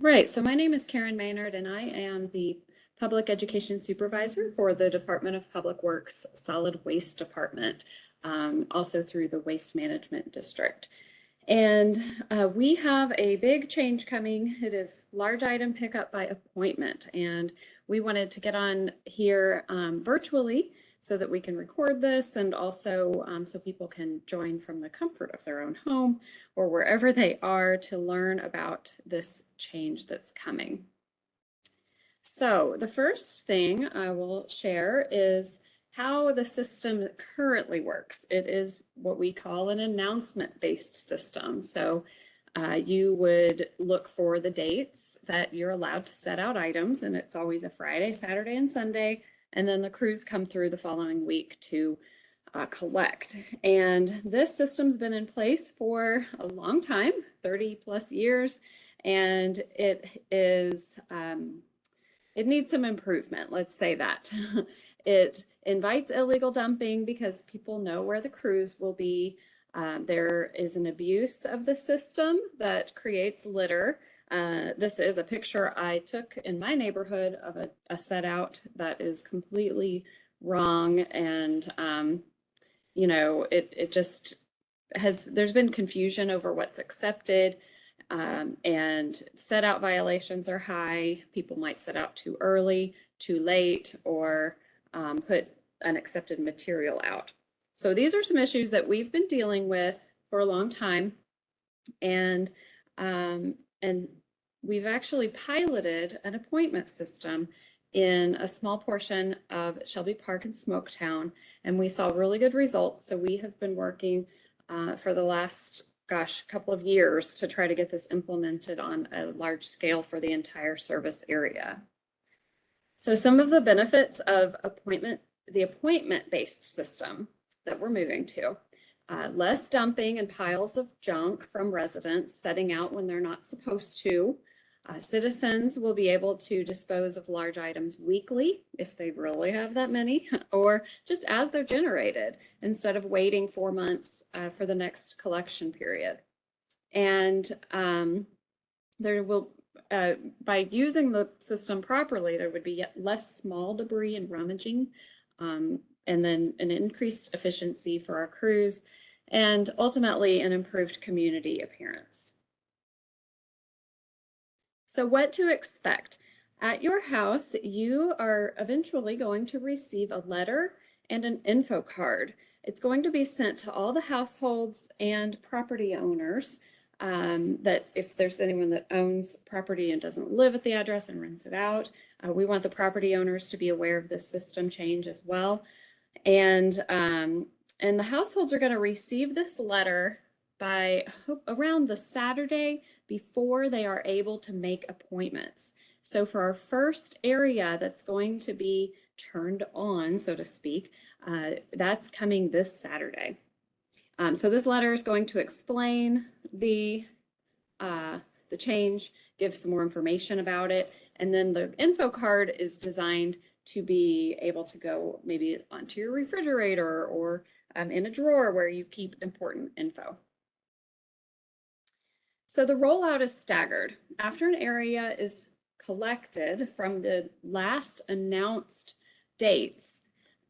Right, so my name is Karen Maynard, and I am the Public Education Supervisor for the Department of Public Works Solid Waste Department, also through the Waste Management District. And we have a big change coming. It is large item pickup by appointment, and we wanted to get on here virtually so that we can record this, and also so people can join from the comfort of their own home or wherever they are to learn about this change that's coming. So the first thing I will share is how the system currently works. It is what we call an announcement-based system. So you would look for the dates that you're allowed to set out items, and it's always a Friday, Saturday, and Sunday, and then the crews come through the following week to collect. And this system's been in place for a long time, 30 plus years, and it is it needs some improvement, let's say that. It invites illegal dumping because people know where the crews will be. There is an abuse of the system that creates litter. This is a picture I took in my neighborhood of a set out that is completely wrong, and you know, it just there's been confusion over what's accepted. And set out violations are high. People might set out too early, too late, or put unaccepted material out. So these are some issues that we've been dealing with for a long time, and we've actually piloted an appointment system in a small portion of Shelby Park and Smoketown, and we saw really good results. So we have been working for the last couple of years to try to get this implemented on a large scale for the entire service area. So some of the benefits of the appointment-based system that we're moving to: less dumping and piles of junk from residents setting out when they're not supposed to. Citizens will be able to dispose of large items weekly, if they really have that many, or just as they're generated, instead of waiting 4 months for the next collection period. And there will, by using the system properly, there would be less small debris and rummaging, and then an increased efficiency for our crews, and ultimately an improved community appearance. So what to expect? At your house, you are eventually going to receive a letter and an info card. It's going to be sent to all the households and property owners, that if there's anyone that owns property and doesn't live at the address and rents it out, we want the property owners to be aware of this system change as well. And the households are going to receive this letter by around the Saturday before they are able to make appointments. So for our first area that's going to be turned on, so to speak, that's coming this Saturday. So this letter is going to explain the change, give some more information about it, and then the info card is designed to be able to go maybe onto your refrigerator or in a drawer where you keep important info. So the rollout is staggered. After an area is collected from the last announced dates,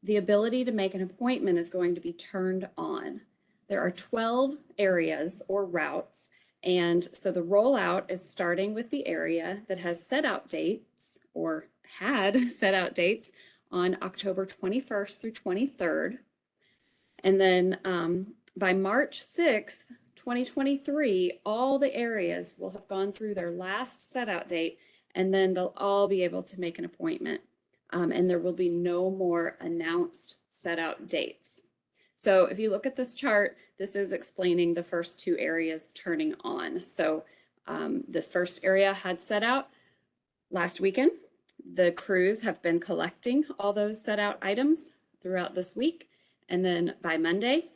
the ability to make an appointment is going to be turned on. There are 12 areas or routes, and so the rollout is starting with the area that has set out dates or had set out dates on October 21st through 23rd. And then by March 6th, 2023, all the areas will have gone through their last set out date, and then they'll all be able to make an appointment. And there will be no more announced set out dates. So if you look at this chart, this is explaining the first two areas turning on. So this first area had set out last weekend. The crews have been collecting all those set out items throughout this week. And then by Monday,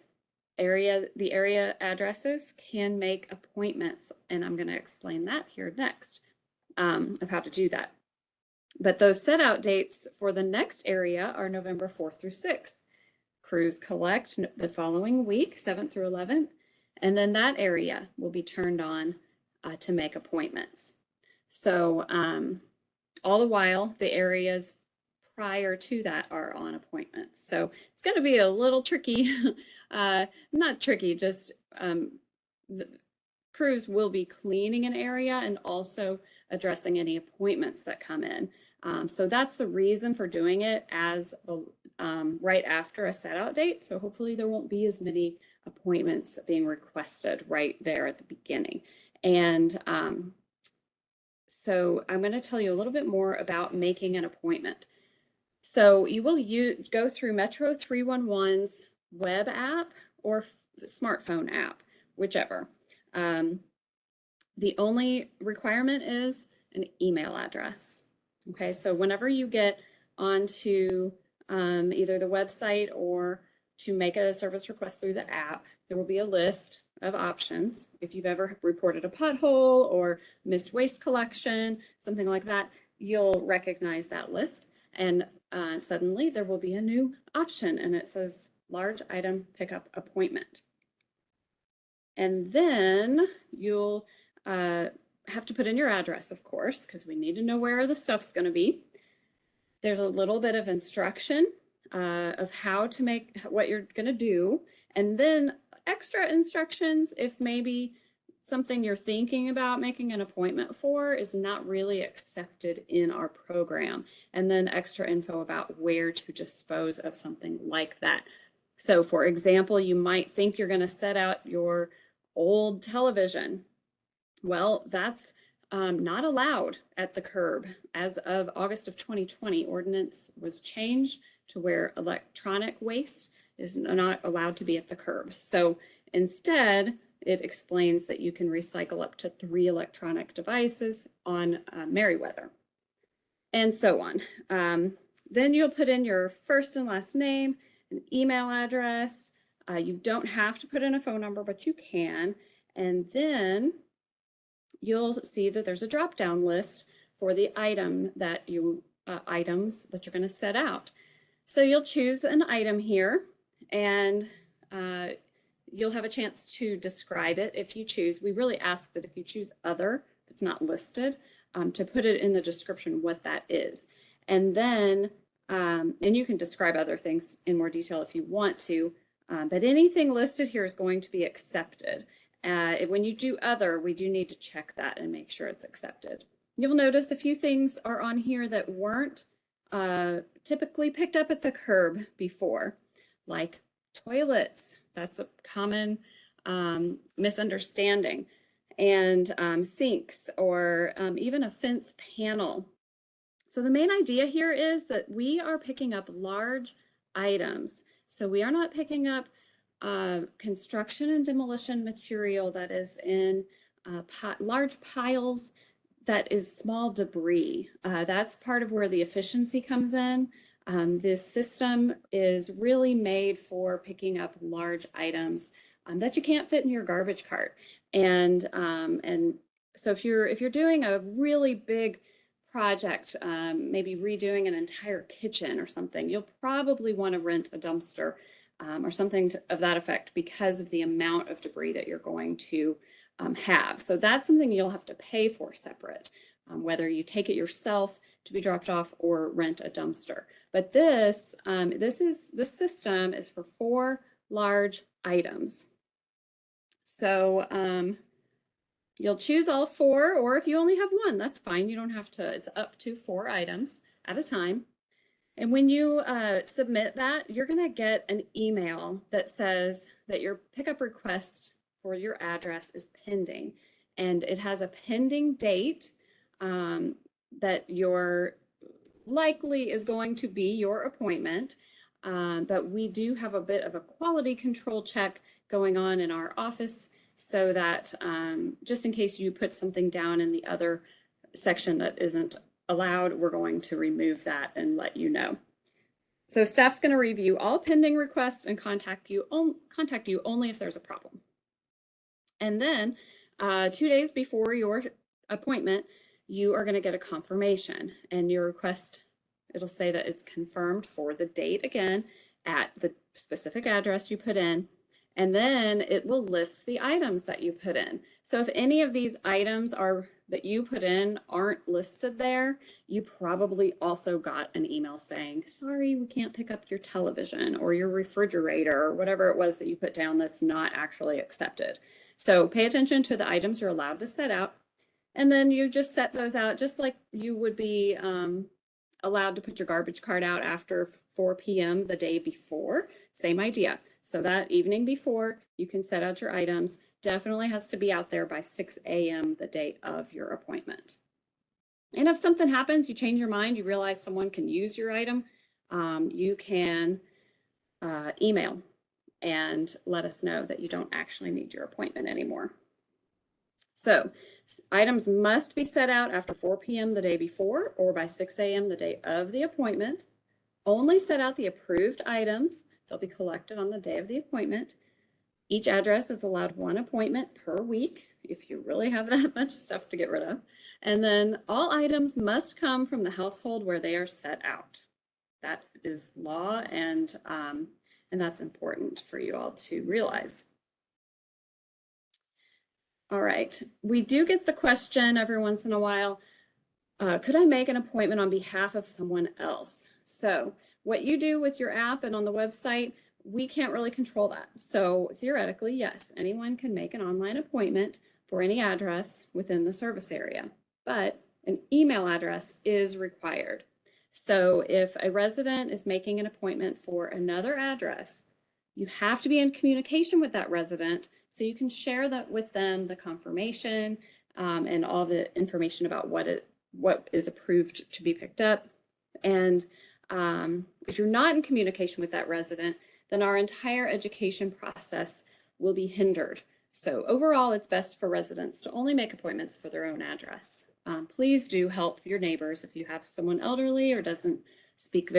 the area addresses can make appointments, and I'm going to explain that here next, of how to do that. But those set out dates for the next area are November 4th through 6th. Crews collect the following week, 7th through 11th, and then that area will be turned on to make appointments. So all the while, the areas prior to that are on appointments. So it's going to be a little tricky, not tricky, just the crews will be cleaning an area and also addressing any appointments that come in. So that's the reason for doing it as right after a set out date. So hopefully there won't be as many appointments being requested right there at the beginning. And so I'm going to tell you a little bit more about making an appointment. So you will go through Metro 311's web app or smartphone app, whichever. The only requirement is an email address. Okay, so whenever you get onto either the website or to make a service request through the app, there will be a list of options. If you've ever reported a pothole or missed waste collection, something like that, you'll recognize that list. And suddenly there will be a new option and it says large item pickup appointment. And then you'll have to put in your address, of course, because we need to know where the stuff's going to be. There's a little bit of instruction of how to make what you're going to do, and then extra instructions if maybe something you're thinking about making an appointment for is not really accepted in our program, and then extra info about where to dispose of something like that. So for example, you might think you're going to set out your old television. Well, that's not allowed at the curb. As of August of 2020, ordinance was changed to where electronic waste is not allowed to be at the curb. So instead, it explains that you can recycle up to 3 electronic devices on Merriweather, and so on. Then you'll put in your first and last name, an email address. You don't have to put in a phone number, but you can. And then you'll see that there's a drop-down list for the items that you're going to set out. So you'll choose an item here, and you'll have a chance to describe it if you choose. We really ask that if you choose other, if it's not listed, to put it in the description what that is. And then, and you can describe other things in more detail if you want to, but anything listed here is going to be accepted. When you do other, we do need to check that and make sure it's accepted. You'll notice a few things are on here that weren't typically picked up at the curb before, like toilets. That's a common misunderstanding. And sinks, or even a fence panel. So the main idea here is that we are picking up large items. So we are not picking up construction and demolition material that is in large piles that is small debris. That's part of where the efficiency comes in. This system is really made for picking up large items that you can't fit in your garbage cart. And so if you're doing a really big project, maybe redoing an entire kitchen or something, you'll probably want to rent a dumpster or something of that effect because of the amount of debris that you're going to have. So that's something you'll have to pay for separate, whether you take it yourself to be dropped off or rent a dumpster. But this system is for 4 large items. So you'll choose all 4, or if you only have 1, that's fine. You don't have to, it's up to 4 items at a time. And when you submit that, you're going to get an email that says that your pickup request for your address is pending. And it has a pending date that your likely is going to be your appointment. But we do have a bit of a quality control check going on in our office, so that just in case you put something down in the other section that isn't allowed, we're going to remove that and let you know. So staff's going to review all pending requests and contact you only if there's a problem. And then 2 days before your appointment, you are going to get a confirmation, and your request, it'll say that it's confirmed for the date again at the specific address you put in. And then it will list the items that you put in. So if any of these items are that you put in aren't listed there, you probably also got an email saying, sorry, we can't pick up your television or your refrigerator or whatever it was that you put down that's not actually accepted. So pay attention to the items you're allowed to set out. And then you just set those out just like you would be allowed to put your garbage cart out after 4 p.m. the day before. Same idea. So that evening before, you can set out your items. Definitely has to be out there by 6 a.m. the date of your appointment. And if something happens, you change your mind, you realize someone can use your item, you can email and let us know that you don't actually need your appointment anymore. So items must be set out after 4 p.m. the day before or by 6 a.m. the day of the appointment. Only set out the approved items. They'll be collected on the day of the appointment. Each address is allowed 1 appointment per week if you really have that much stuff to get rid of. And then all items must come from the household where they are set out. That is law, and that's important for you all to realize. All right, we do get the question every once in a while, could I make an appointment on behalf of someone else? So what you do with your app and on the website, we can't really control that. So theoretically, yes, anyone can make an online appointment for any address within the service area, but an email address is required. So if a resident is making an appointment for another address, you have to be in communication with that resident so you can share that with them, the confirmation and all the information about what is approved to be picked up. And if you're not in communication with that resident, then our entire education process will be hindered. So overall, it's best for residents to only make appointments for their own address. Please do help your neighbors if you have someone elderly or doesn't speak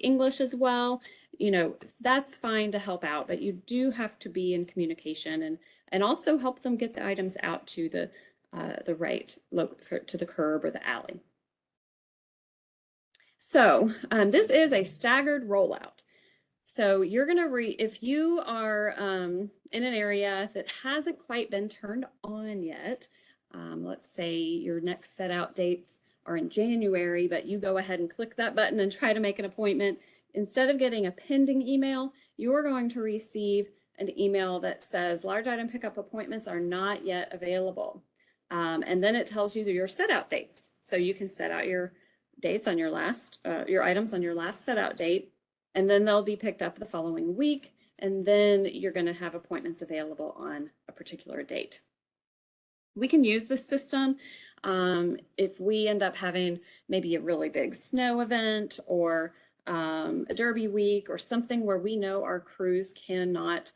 English as well. You know, that's fine to help out, but you do have to be in communication and also help them get the items out to the to the curb or the alley. So this is a staggered rollout. So you're going to if you are in an area that hasn't quite been turned on yet, let's say your next set out dates are in January, but you go ahead and click that button and try to make an appointment. Instead of getting a pending email, you're going to receive an email that says large item pickup appointments are not yet available. And then it tells you your set out dates. So you can set out your dates on your items on your last set out date, and then they'll be picked up the following week. And then you're going to have appointments available on a particular date. We can use this system if we end up having maybe a really big snow event or a derby week or something where we know our crews cannot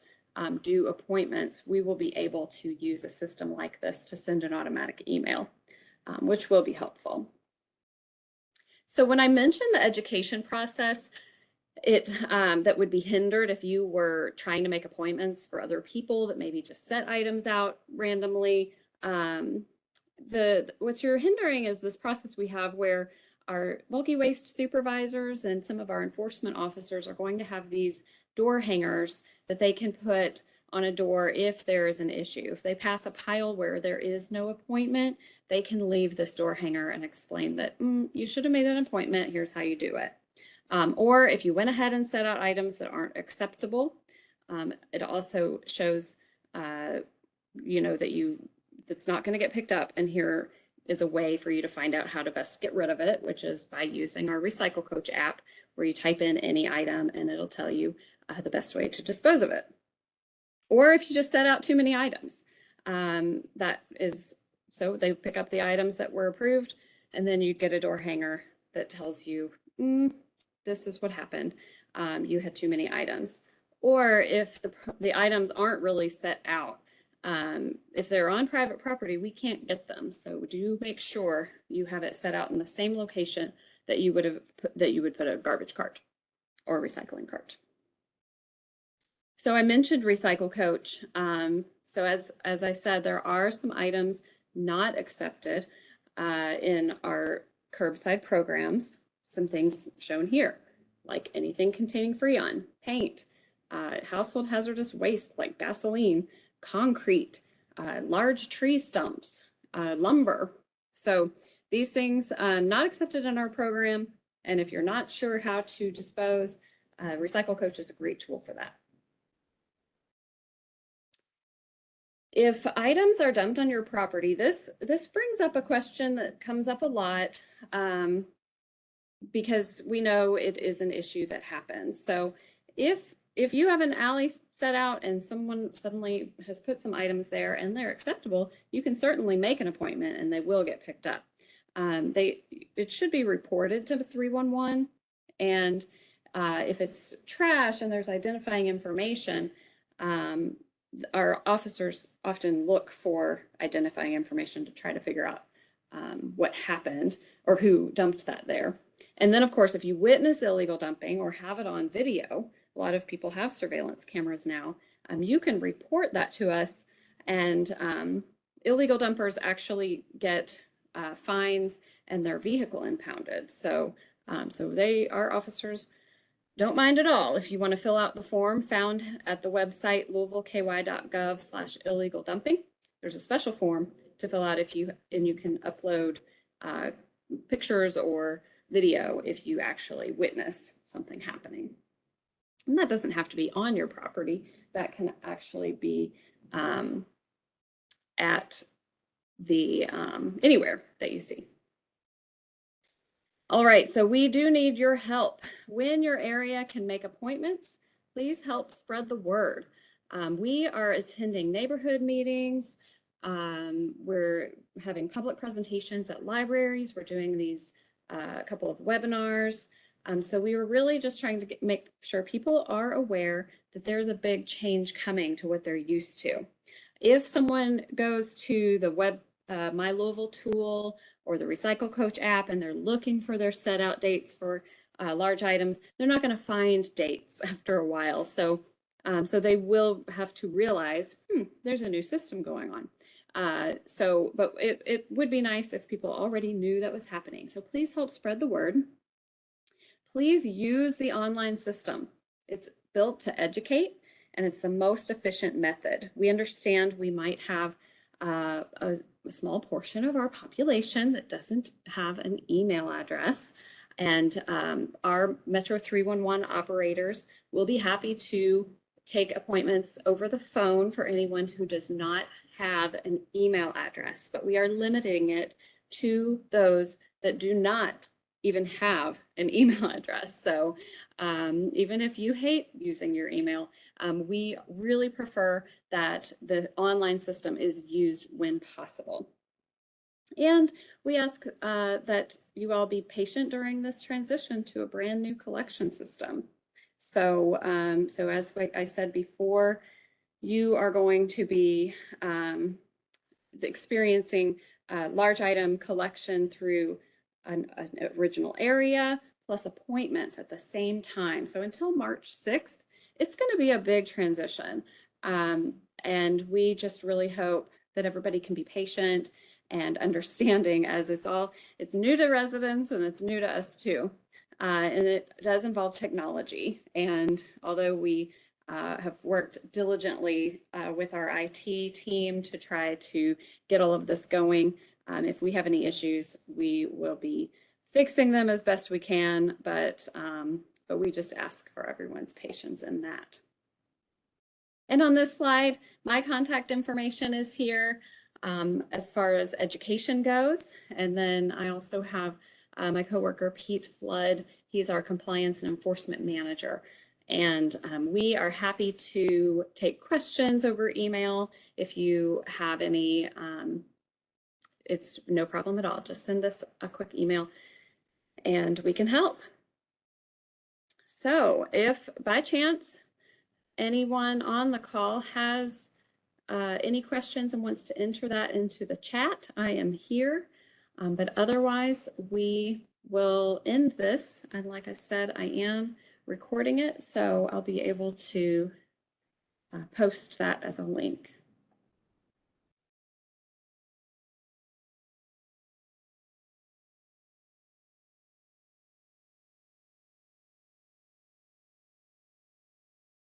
do appointments. We will be able to use a system like this to send an automatic email, which will be helpful. So when I mentioned the education process, that would be hindered if you were trying to make appointments for other people that maybe just set items out randomly. What you're hindering is this process we have where our bulky waste supervisors and some of our enforcement officers are going to have these door hangers that they can put on a door if there is an issue. If they pass a pile where there is no appointment, they can leave this door hanger and explain that you should have made an appointment, here's how you do it. Or if you went ahead and set out items that aren't acceptable, it also shows that's not going to get picked up, and here is a way for you to find out how to best get rid of it, which is by using our Recycle Coach app, where you type in any item and it'll tell you the best way to dispose of it. Or if you just set out too many items, so they pick up the items that were approved, and then you get a door hanger that tells you, this is what happened. You had too many items. Or if the items aren't really set out, if they're on private property, we can't get them. So do make sure you have it set out in the same location that you would put a garbage cart or recycling cart. So I mentioned Recycle Coach. So as I said, there are some items not accepted in our curbside programs. Some things shown here, like anything containing Freon, paint, household hazardous waste like gasoline, concrete, large tree stumps, lumber. So these things not accepted in our program. And if you're not sure how to dispose, Recycle Coach is a great tool for that. If items are dumped on your property, this brings up a question that comes up a lot because we know it is an issue that happens. So if you have an alley set out and someone suddenly has put some items there and they're acceptable, you can certainly make an appointment and they will get picked up. It should be reported to 311, and if it's trash and there's identifying information, our officers often look for identifying information to try to figure out what happened or who dumped that there. And then, of course, if you witness illegal dumping or have it on video, a lot of people have surveillance cameras now, you can report that to us, and illegal dumpers actually get fines and their vehicle impounded. So, our officers don't mind at all. If you want to fill out the form found at the website louisvilleky.gov/illegal dumping, there's a special form to fill out and you can upload pictures or video if you actually witness something happening. And that doesn't have to be on your property. That can actually be at the anywhere that you see. All right, so we do need your help. When your area can make appointments, please help spread the word. We are attending neighborhood meetings. We're having public presentations at libraries. We're doing these a couple of webinars. So we were really just trying to make sure people are aware that there's a big change coming to what they're used to. If someone goes to the My Louisville tool or the Recycle Coach app and they're looking for their set out dates for large items, they're not going to find dates after a while. So they will have to realize, there's a new system going on. But it would be nice if people already knew that was happening. So please help spread the word. Please use the online system. It's built to educate, and it's the most efficient method. We understand we might have a small portion of our population that doesn't have an email address, and our Metro 311 operators will be happy to take appointments over the phone for anyone who does not have an email address, but we are limiting it to those that do not even have an email address. So even if you hate using your email, we really prefer that the online system is used when possible. And we ask that you all be patient during this transition to a brand new collection system. So, as I said before, you are going to be experiencing large item collection through an original area plus appointments at the same time. So until March 6th, it's going to be a big transition. And we just really hope that everybody can be patient and understanding, as it's new to residents and it's new to us too. And it does involve technology. And although we have worked diligently with our IT team to try to get all of this going, if we have any issues, we will be fixing them as best we can, but we just ask for everyone's patience in that. And on this slide, my contact information is here as far as education goes. And then I also have my coworker, Pete Flood. He's our compliance and enforcement manager. And we are happy to take questions over email. If you have any, it's no problem at all. Just send us a quick email and we can help. So if by chance anyone on the call has any questions and wants to enter that into the chat, I am here. But otherwise, we will end this. And like I said, I am recording it, so I'll be able to post that as a link.